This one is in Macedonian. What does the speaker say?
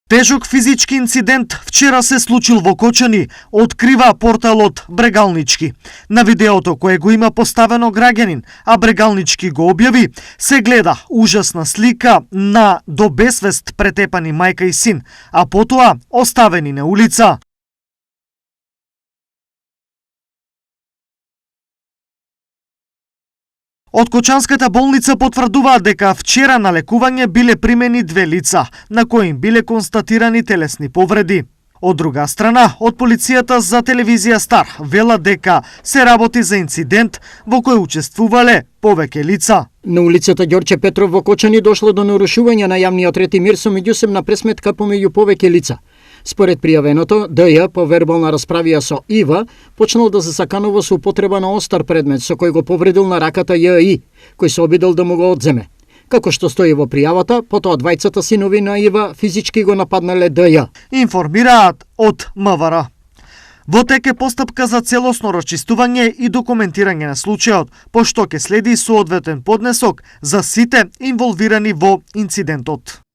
Тежок физички инцидент вчера се случил во Кочани, открива порталот Брегалнички. На видеото кое го има поставено граѓанин, а Брегалнички го објави, се гледа ужасна слика на до бесвест претепани мајка и син, а потоа оставени на улица. Од Кочанската болница потврдуваат дека вчера на лекување биле примени 2 лица, на кои им биле констатирани телесни повреди. Од друга страна, од полицијата за телевизија Стар велат дека се работи за инцидент во кој учествувале повеќе лица. На улицата Ѓорче Петров во Кочани дошло до нарушување на јавниот ред и мир со меѓусебна пресметка помеѓу повеќе лица. Според пријавеното, ДЈ по вербална расправија со ИВ почнал да се саканува со употреба на остар предмет со кој го повредил на раката ЈИ, кој се обидел да му го одземе. Како што стои во пријавата, потоа двајцата синови на ИВ физички го нападнале ДЈ. Информираат од МВР. Во тек е постапка за целосно расчистување и документирање на случајот, пошто ќе следи соодветен поднесок за сите инволвирани во инцидентот.